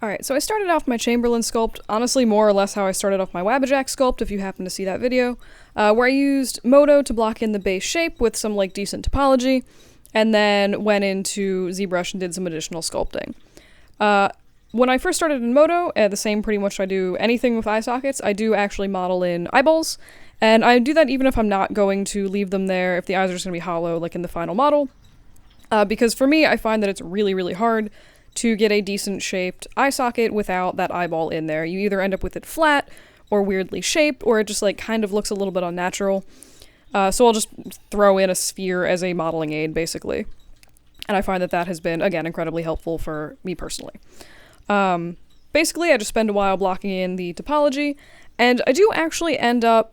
Alright, so I started off my Chamberlain sculpt, honestly more or less how I started off my Wabbajack sculpt, if you happen to see that video, where I used Modo to block in the base shape with some like decent topology, and then went into ZBrush and did some additional sculpting. When I first started in Modo, the same pretty much I do anything with eye sockets, I do actually model in eyeballs, and I do that even if I'm not going to leave them there, if the eyes are just going to be hollow like in the final model, because for me I find that it's really, really hard to get a decent shaped eye socket without that eyeball in there. You either end up with it flat or weirdly shaped, or it just like kind of looks a little bit unnatural. So I'll just throw in a sphere as a modeling aid basically. And I find that that has been, again, incredibly helpful for me personally. Basically I just spend a while blocking in the topology, and I do actually end up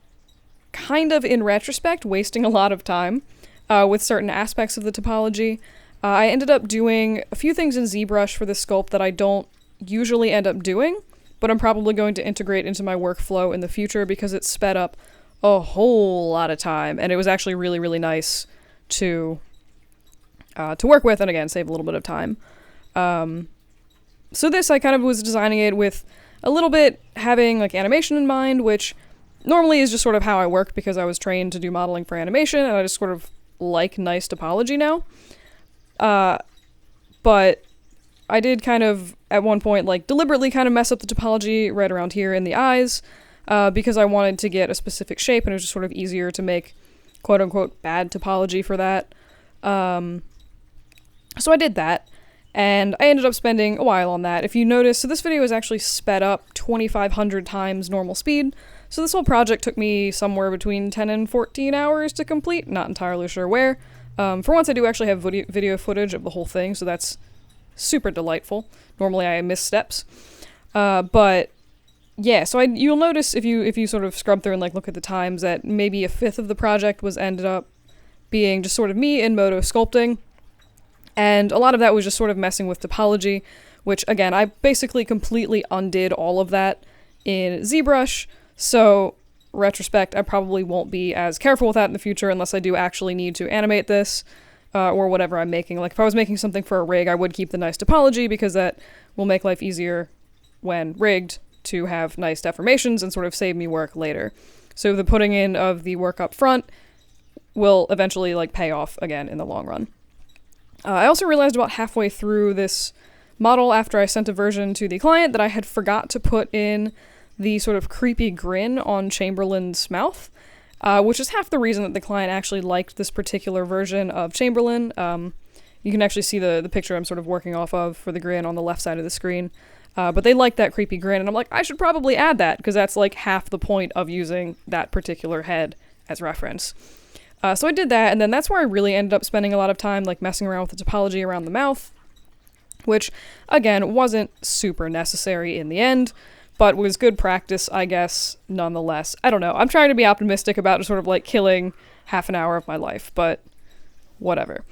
kind of in retrospect wasting a lot of time with certain aspects of the topology. I ended up doing a few things in ZBrush for this sculpt that I don't usually end up doing, but I'm probably going to integrate into my workflow in the future because it sped up a whole lot of time, and it was actually really, really nice to work with, and again, save a little bit of time. So this, I kind of was designing it with a little bit having like animation in mind, which normally is just sort of how I work because I was trained to do modeling for animation, and I just sort of like nice topology now. But I did kind of, at one point, like, deliberately kind of mess up the topology right around here in the eyes, because I wanted to get a specific shape, and it was just sort of easier to make quote-unquote bad topology for that. So I did that, and I ended up spending a while on that. If you notice, so this video is actually sped up 2,500 times normal speed, so this whole project took me somewhere between 10 and 14 hours to complete, not entirely sure where. For once, I do actually have video footage of the whole thing, so that's super delightful. Normally, I miss steps. But yeah, so you'll notice if you sort of scrub through and like look at the times that maybe a fifth of the project ended up being just sort of me in Modo sculpting, and a lot of that was just sort of messing with topology, which again, I basically completely undid all of that in ZBrush. So retrospect, I probably won't be as careful with that in the future unless I do actually need to animate this, or whatever I'm making. Like if I was making something for a rig, I would keep the nice topology because that will make life easier when rigged to have nice deformations and sort of save me work later. So the putting in of the work up front will eventually like pay off again in the long run. I also realized about halfway through this model after I sent a version to the client that I had forgot to put in the sort of creepy grin on Chamberlain's mouth, which is half the reason that the client actually liked this particular version of Chamberlain. You can actually see the picture I'm sort of working off of for the grin on the left side of the screen, but they liked that creepy grin, and I'm like, I should probably add that, because that's like half the point of using that particular head as reference. So I did that, and then that's where I really ended up spending a lot of time like messing around with the topology around the mouth, which, again, wasn't super necessary in the end, but was good practice, I guess, nonetheless. I don't know. I'm trying to be optimistic about sort of like killing half an hour of my life, but whatever.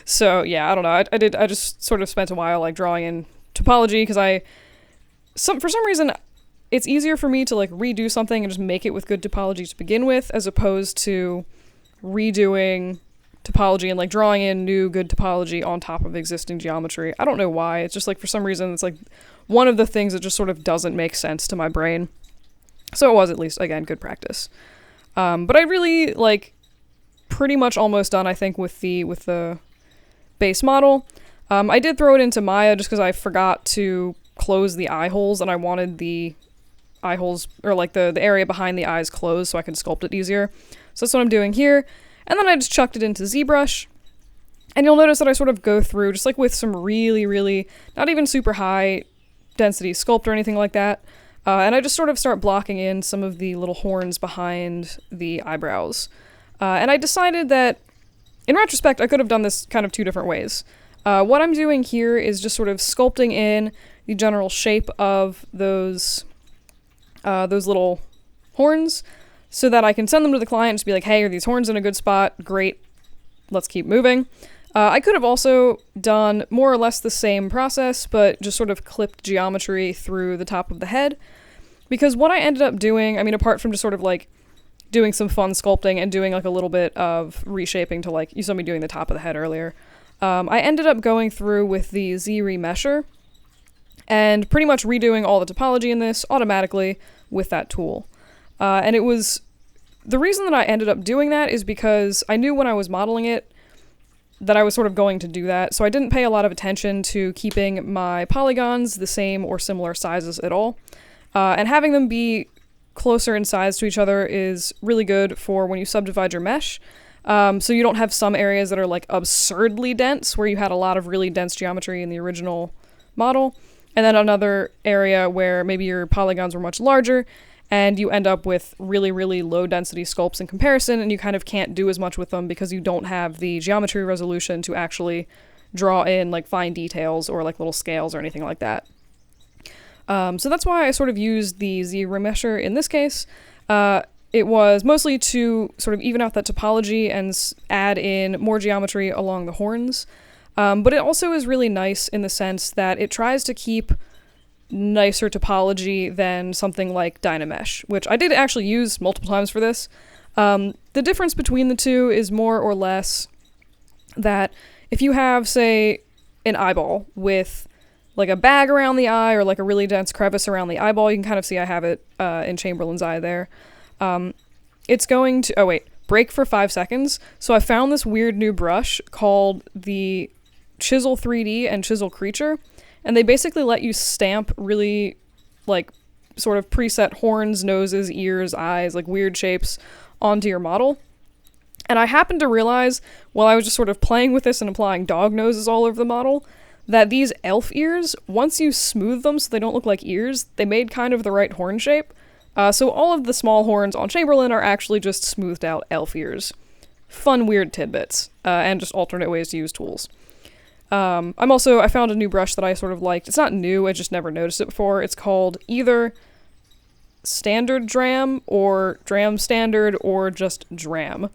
So yeah, I don't know. I just sort of spent a while like drawing in topology because for some reason, it's easier for me to like redo something and just make it with good topology to begin with, as opposed to redoing topology and like drawing in new good topology on top of existing geometry. I don't know why. It's just like for some reason it's like one of the things that just sort of doesn't make sense to my brain. So it was at least, again, good practice. But I really like pretty much almost done, I think, with the base model. I did throw it into Maya just because I forgot to close the eye holes, and I wanted the eye holes, or like the area behind the eyes closed so I could sculpt it easier. So that's what I'm doing here. And then I just chucked it into ZBrush, and you'll notice that I sort of go through just like with some really, really, not even super high density sculpt or anything like that, and I just sort of start blocking in some of the little horns behind the eyebrows. And I decided that, in retrospect, I could have done this kind of two different ways. What I'm doing here is just sort of sculpting in the general shape of those little horns, so that I can send them to the client and just be like, hey, are these horns in a good spot? Great, let's keep moving. I could have also done more or less the same process, but just sort of clipped geometry through the top of the head, because what I ended up doing, I mean, apart from just sort of like doing some fun sculpting and doing like a little bit of reshaping to like, you saw me doing the top of the head earlier, I ended up going through with the Z remesher, and pretty much redoing all the topology in this automatically with that tool. And it was, the reason that I ended up doing that is because I knew when I was modeling it that I was sort of going to do that, so I didn't pay a lot of attention to keeping my polygons the same or similar sizes at all. And having them be closer in size to each other is really good for when you subdivide your mesh. So you don't have some areas that are like absurdly dense, where you had a lot of really dense geometry in the original model, and then another area where maybe your polygons were much larger, and you end up with really, really low density sculpts in comparison, and you kind of can't do as much with them because you don't have the geometry resolution to actually draw in like fine details or like little scales or anything like that. So that's why I sort of used the ZBrush in this case. It was mostly to sort of even out that topology and add in more geometry along the horns. But it also is really nice in the sense that it tries to keep nicer topology than something like Dynamesh, which I did actually use multiple times for this. The difference between the two is more or less that if you have, say, an eyeball with like a bag around the eye or like a really dense crevice around the eyeball, you can kind of see I have it in Chamberlain's eye there. It's going to, break for 5 seconds. So I found this weird new brush called the Chisel 3D and Chisel Creature, and they basically let you stamp really, like, sort of preset horns, noses, ears, eyes, like weird shapes onto your model. And I happened to realize, while I was just sort of playing with this and applying dog noses all over the model, that these elf ears, once you smooth them so they don't look like ears, they made kind of the right horn shape. So all of the small horns on Chamberlain are actually just smoothed out elf ears. Fun, weird tidbits, and just alternate ways to use tools. I found a new brush that I sort of liked. It's not new, I just never noticed it before. It's called either Standard Dram or Dram Standard or just Dram.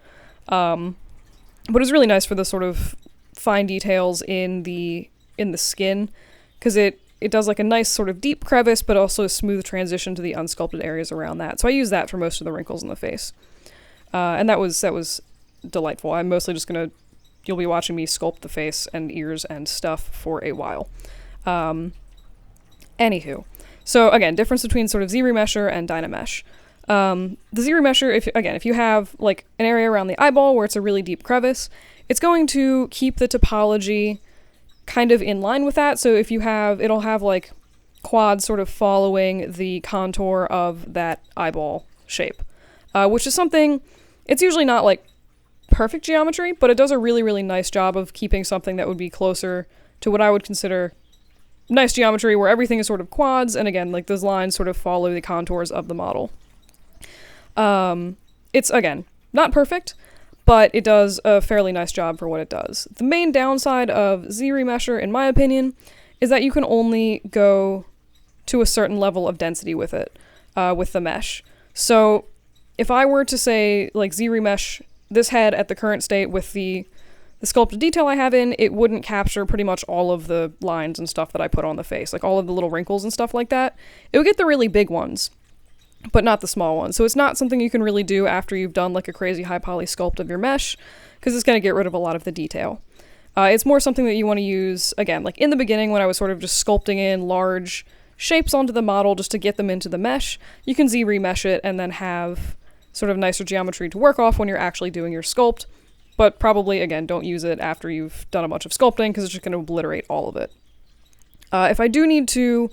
But it's really nice for the sort of fine details in the skin, because it does like a nice sort of deep crevice, but also a smooth transition to the unsculpted areas around that. So I use that for most of the wrinkles in the face. And that was delightful. I'm mostly just you'll be watching me sculpt the face and ears and stuff for a while. Anywho. So again, difference between sort of ZBrush and Dynamesh. The ZBrush, if you have like an area around the eyeball where it's a really deep crevice, it's going to keep the topology kind of in line with that. So if it'll have like quads sort of following the contour of that eyeball shape, which is something, it's usually not like perfect geometry, but it does a really, really nice job of keeping something that would be closer to what I would consider nice geometry, where everything is sort of quads, and again, like those lines sort of follow the contours of the model. It's, again, not perfect, but it does a fairly nice job for what it does. The main downside of ZBrush, in my opinion, is that you can only go to a certain level of density with it, with the mesh. So if I were to say, like, ZBrush this head at the current state with the sculpted detail I have in, it wouldn't capture pretty much all of the lines and stuff that I put on the face, like all of the little wrinkles and stuff like that. It would get the really big ones, but not the small ones. So it's not something you can really do after you've done like a crazy high poly sculpt of your mesh, because it's going to get rid of a lot of the detail. It's more something that you want to use, again, like in the beginning when I was sort of just sculpting in large shapes onto the model just to get them into the mesh. You can ZBrush it and then have sort of nicer geometry to work off when you're actually doing your sculpt. But probably, again, don't use it after you've done a bunch of sculpting, because it's just going to obliterate all of it. If I do need to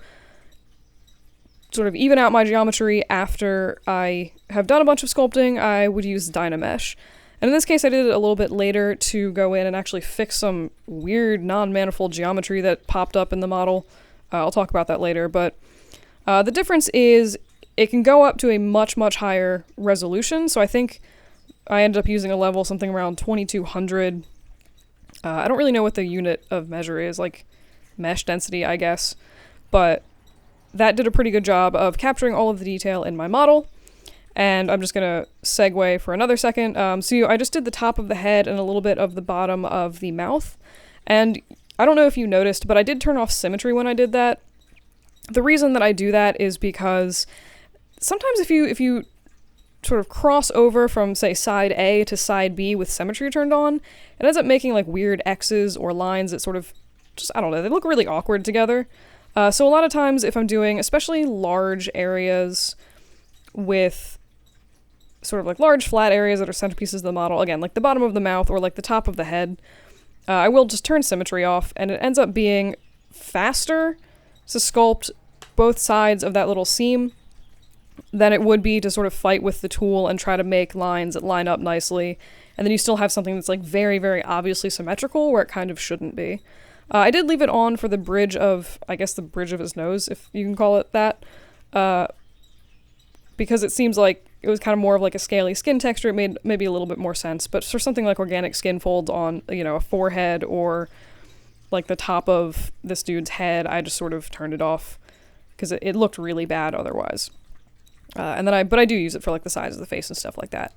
sort of even out my geometry after I have done a bunch of sculpting, I would use Dynamesh. And in this case, I did it a little bit later to go in and actually fix some weird non-manifold geometry that popped up in the model. I'll talk about that later, but the difference is it can go up to a much, much higher resolution. So I think I ended up using a level something around 2200. I don't really know what the unit of measure is, like mesh density, I guess. But that did a pretty good job of capturing all of the detail in my model. And I'm just going to segue for another second. So I just did the top of the head and a little bit of the bottom of the mouth. And I don't know if you noticed, but I did turn off symmetry when I did that. The reason that I do that is because sometimes if you sort of cross over from, say, side A to side B with symmetry turned on, it ends up making like weird X's or lines that sort of just, I don't know, they look really awkward together. So a lot of times if I'm doing especially large areas with sort of like large flat areas that are centerpieces of the model, again, like the bottom of the mouth or like the top of the head, I will just turn symmetry off, and it ends up being faster to sculpt both sides of that little seam than it would be to sort of fight with the tool and try to make lines that line up nicely, and then you still have something that's like very, very obviously symmetrical where it kind of shouldn't be. I did leave it on for the bridge of, I guess the bridge of his nose, if you can call it that, because it seems like it was kind of more of like a scaly skin texture. It made maybe a little bit more sense, but for something like organic skin folds on, you know, a forehead or like the top of this dude's head, I just sort of turned it off because it looked really bad otherwise. But I do use it for like the sides of the face and stuff like that.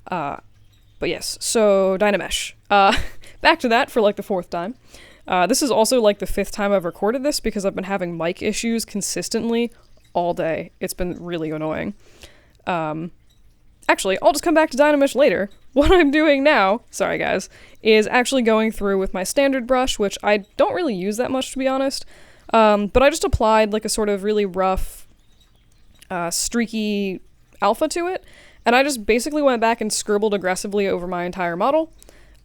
But yes, so Dynamesh. Back to that for like the 4th time. This is also like the 5th time I've recorded this because I've been having mic issues consistently all day. It's been really annoying. Actually, I'll just come back to Dynamesh later. What I'm doing now, sorry guys, is actually going through with my standard brush, which I don't really use that much to be honest. But I just applied like a sort of really rough, streaky alpha to it, and I just basically went back and scribbled aggressively over my entire model.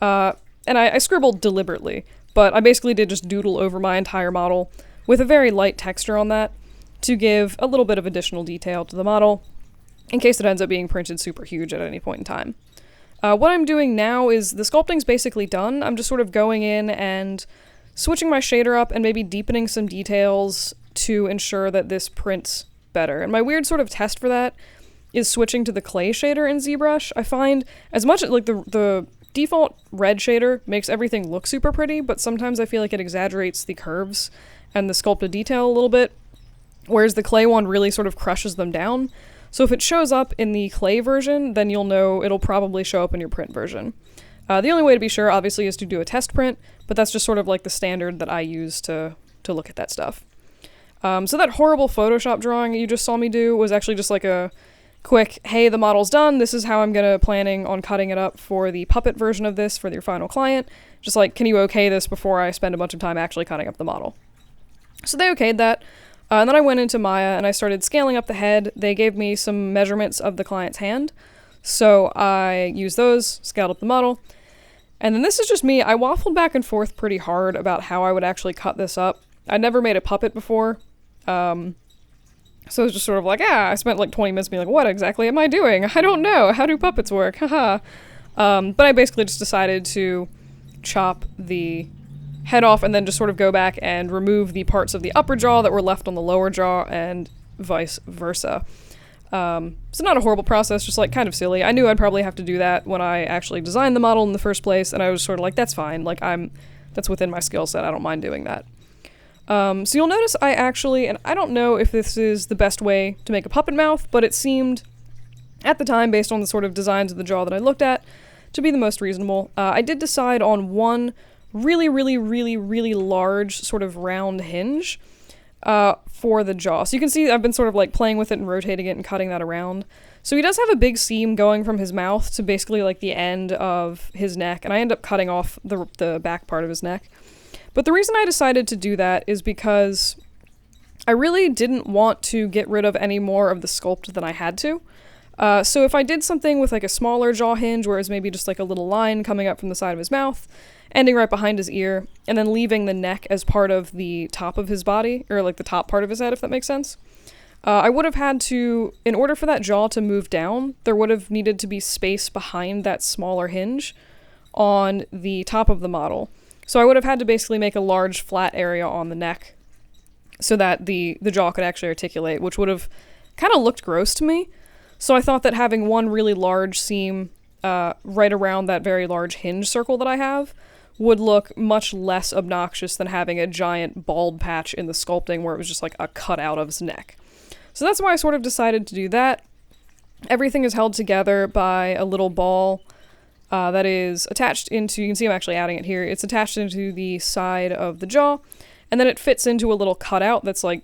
And I scribbled deliberately, but I basically did just doodle over my entire model with a very light texture on that to give a little bit of additional detail to the model in case it ends up being printed super huge at any point in time. What I'm doing now is the sculpting's basically done. I'm just sort of going in and switching my shader up and maybe deepening some details to ensure that this prints better. And my weird sort of test for that is switching to the clay shader in ZBrush. I find as much as like the default red shader makes everything look super pretty, but sometimes I feel like it exaggerates the curves and the sculpted detail a little bit, whereas the clay one really sort of crushes them down. So if it shows up in the clay version, then you'll know it'll probably show up in your print version. The only way to be sure, obviously, is to do a test print, but that's just sort of like the standard that I use to look at that stuff. So that horrible Photoshop drawing you just saw me do was actually just like a quick, hey, the model's done, this is how I'm planning on cutting it up for the puppet version of this for your final client. Just like, can you okay this before I spend a bunch of time actually cutting up the model? So they okayed that. And then I went into Maya and I started scaling up the head. They gave me some measurements of the client's hand. So I used those, scaled up the model. And then this is just me. I waffled back and forth pretty hard about how I would actually cut this up. I'd never made a puppet before. So it was just sort of like, I spent like 20 minutes being like, what exactly am I doing? I don't know. How do puppets work? Haha. But I basically just decided to chop the head off and then just sort of go back and remove the parts of the upper jaw that were left on the lower jaw and vice versa. So not a horrible process, just like kind of silly. I knew I'd probably have to do that when I actually designed the model in the first place, and I was sort of like, that's fine. Like that's within my skill set. I don't mind doing that. So you'll notice I actually, and I don't know if this is the best way to make a puppet mouth, but it seemed at the time, based on the sort of designs of the jaw that I looked at, to be the most reasonable. I did decide on one really, really, really, really large sort of round hinge for the jaw. So you can see I've been sort of like playing with it and rotating it and cutting that around. So he does have a big seam going from his mouth to basically like the end of his neck, and I end up cutting off the back part of his neck. But the reason I decided to do that is because I really didn't want to get rid of any more of the sculpt than I had to. So if I did something with like a smaller jaw hinge where it's maybe just like a little line coming up from the side of his mouth, ending right behind his ear, and then leaving the neck as part of the top of his body, or like the top part of his head, if that makes sense, I would have had to, in order for that jaw to move down, there would have needed to be space behind that smaller hinge on the top of the model. So I would have had to basically make a large flat area on the neck so that the jaw could actually articulate, which would have kind of looked gross to me. So I thought that having one really large seam right around that very large hinge circle that I have would look much less obnoxious than having a giant bald patch in the sculpting where it was just like a cutout of his neck. So that's why I sort of decided to do that. Everything is held together by a little ball that is attached into, you can see I'm actually adding it here, it's attached into the side of the jaw, and then it fits into a little cutout that's like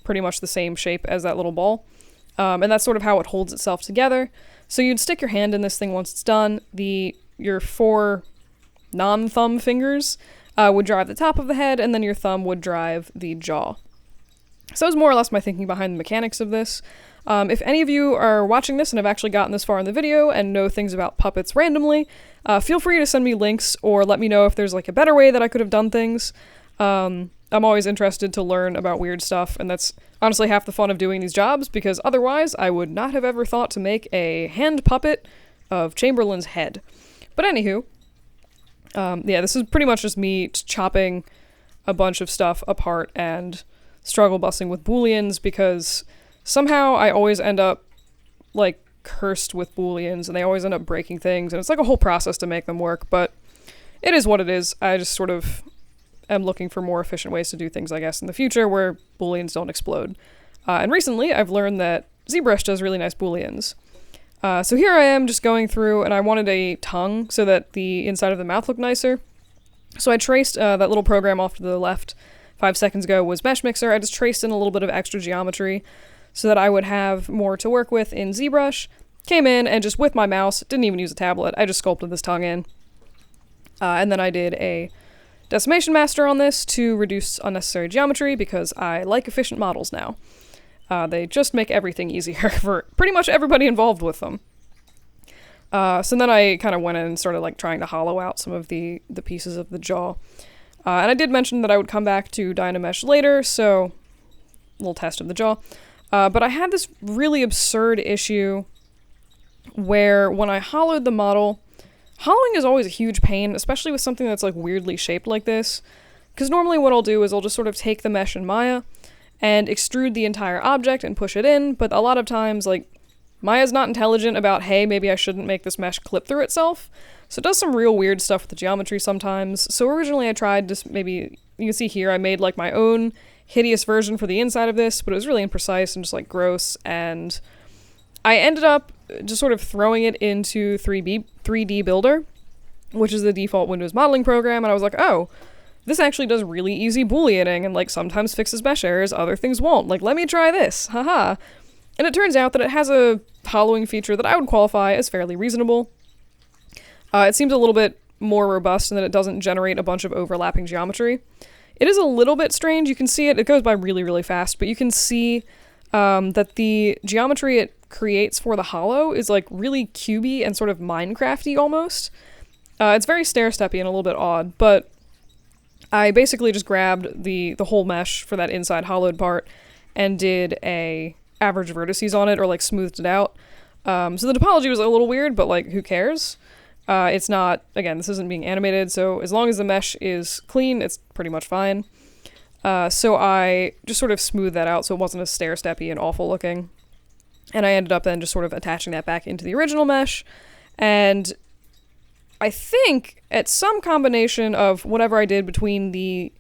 pretty much the same shape as that little ball. And that's sort of how it holds itself together. So you'd stick your hand in this thing once it's done. Your 4 non-thumb fingers would drive the top of the head, and then your thumb would drive the jaw. So that was more or less my thinking behind the mechanics of this. If any of you are watching this and have actually gotten this far in the video and know things about puppets randomly, feel free to send me links or let me know if there's like a better way that I could have done things. I'm always interested to learn about weird stuff, and that's honestly half the fun of doing these jobs, because otherwise I would not have ever thought to make a hand puppet of Chamberlain's head. But anywho, yeah, this is pretty much just me chopping a bunch of stuff apart and struggle busing with booleans, because somehow I always end up like cursed with booleans and they always end up breaking things, and it's like a whole process to make them work, but it is what it is. I just sort of am looking for more efficient ways to do things, I guess, in the future where booleans don't explode. And recently I've learned that ZBrush does really nice booleans. So here I am just going through, and I wanted a tongue so that the inside of the mouth looked nicer. So I traced that little program off to the left 5 seconds ago was Mesh Mixer. I just traced in a little bit of extra geometry so that I would have more to work with in ZBrush. Came in and just with my mouse, didn't even use a tablet, I just sculpted this tongue in. And then I did a decimation master on this to reduce unnecessary geometry, because I like efficient models now. They just make everything easier for pretty much everybody involved with them. So then I kind of went in and started like trying to hollow out some of the pieces of the jaw. And I did mention that I would come back to Dynamesh later, so a little test of the jaw. But I had this really absurd issue where when I hollowed the model, hollowing is always a huge pain, especially with something that's like weirdly shaped like this. Because normally what I'll do is I'll just sort of take the mesh in Maya and extrude the entire object and push it in, but a lot of times, like, Maya's not intelligent about, hey, maybe I shouldn't make this mesh clip through itself. So it does some real weird stuff with the geometry sometimes. So originally I tried just maybe, you can see here, I made like my own hideous version for the inside of this, but it was really imprecise and just like gross, and I ended up just sort of throwing it into 3D Builder, which is the default Windows modeling program, and I was like, oh, this actually does really easy booleaning and like sometimes fixes mesh errors, other things won't. Like, let me try this, haha. And it turns out that it has a hollowing feature that I would qualify as fairly reasonable. It seems a little bit more robust in that it doesn't generate a bunch of overlapping geometry. It is a little bit strange. You can see it goes by really, really fast, but you can see that the geometry it creates for the hollow is like really cubey and sort of Minecrafty almost. It's very stair-steppy and a little bit odd, but I basically just grabbed the whole mesh for that inside hollowed part and did a average vertices on it, or like smoothed it out. So the topology was a little weird, but like, who cares? It's not, again, this isn't being animated, so as long as the mesh is clean, it's pretty much fine. So I just sort of smoothed that out so it wasn't as stair-steppy and awful looking. And I ended up then just sort of attaching that back into the original mesh. And I think at some combination of whatever I did between the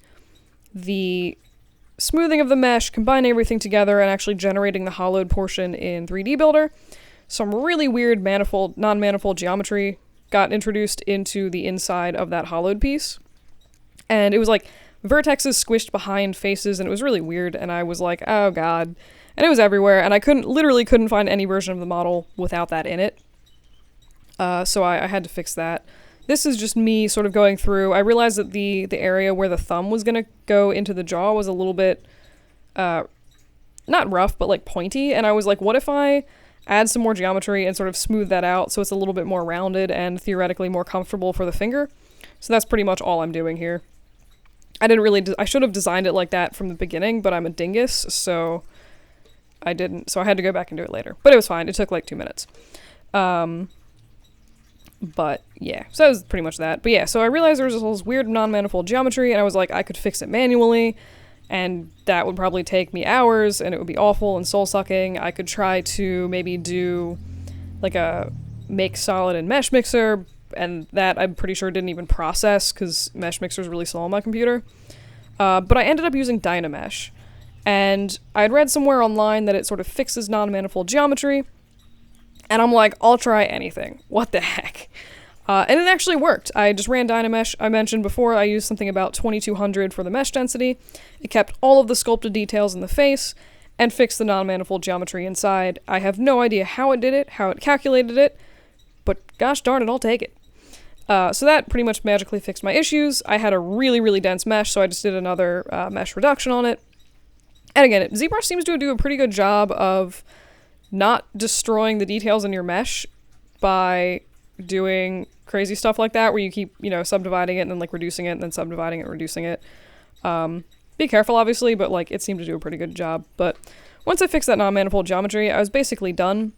smoothing of the mesh, combining everything together, and actually generating the hollowed portion in 3D Builder, some really weird manifold, non-manifold geometry got introduced into the inside of that hollowed piece. And it was like vertexes squished behind faces, and it was really weird, and I was like, oh god. And it was everywhere, and I literally couldn't find any version of the model without that in it. So I had to fix that. This is just me sort of going through. I realized that the area where the thumb was going to go into the jaw was a little bit, not rough, but like pointy, and I was like, what if I add some more geometry and sort of smooth that out so it's a little bit more rounded and theoretically more comfortable for the finger? So that's pretty much all I'm doing here. I should have designed it like that from the beginning, but I'm a dingus, so I didn't. So I had to go back and do it later. But it was fine. It took like 2 minutes. But yeah, so that was pretty much that. But yeah, so I realized there was this weird non-manifold geometry, and I was like, I could fix it manually, and that would probably take me hours, and it would be awful and soul-sucking. I could try to maybe do like a make solid in Mesh Mixer, and that I'm pretty sure didn't even process because Mesh Mixer is really slow on my computer. But I ended up using Dynamesh, and I had read somewhere online that it sort of fixes non-manifold geometry, and I'm like, I'll try anything. What the heck? And it actually worked. I just ran Dynamesh. I mentioned before I used something about 2200 for the mesh density. It kept all of the sculpted details in the face and fixed the non-manifold geometry inside. I have no idea how it did it, how it calculated it, but gosh darn it, I'll take it. So that pretty much magically fixed my issues. I had a really, really dense mesh, so I just did another mesh reduction on it. And again, ZBrush seems to do a pretty good job of not destroying the details in your mesh by doing crazy stuff like that, where you keep, you know, subdividing it and then like reducing it and then subdividing it and reducing it. Be careful, obviously, but like it seemed to do a pretty good job. But once I fixed that non-manifold geometry, I was basically done.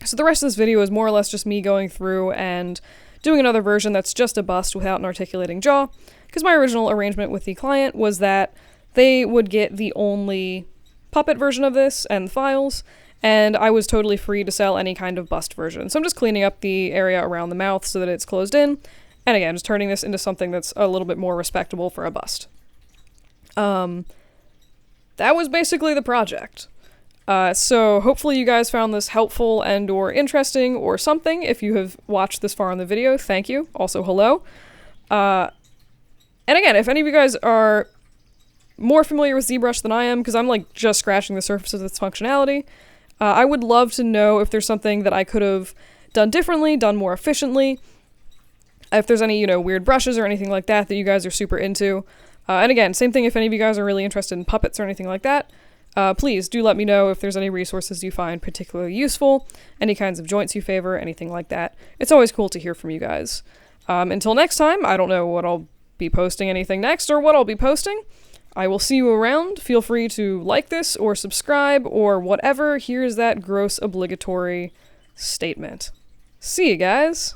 So the rest of this video is more or less just me going through and doing another version that's just a bust without an articulating jaw, because my original arrangement with the client was that they would get the only puppet version of this and the files, and I was totally free to sell any kind of bust version. So I'm just cleaning up the area around the mouth so that it's closed in, and again, just turning this into something that's a little bit more respectable for a bust. That was basically the project. So hopefully you guys found this helpful and or interesting or something. If you have watched this far in the video, thank you. Also, hello. And again, if any of you guys are more familiar with ZBrush than I am, because I'm like just scratching the surface of this functionality, I would love to know if there's something that I could have done differently, done more efficiently. If there's any, you know, weird brushes or anything like that that you guys are super into. And again, same thing if any of you guys are really interested in puppets or anything like that. Please do let me know if there's any resources you find particularly useful, any kinds of joints you favor, anything like that. It's always cool to hear from you guys. Until next time, I don't know what I'll be posting anything next or what I'll be posting. I will see you around. Feel free to like this or subscribe or whatever. Here's that gross obligatory statement. See you guys!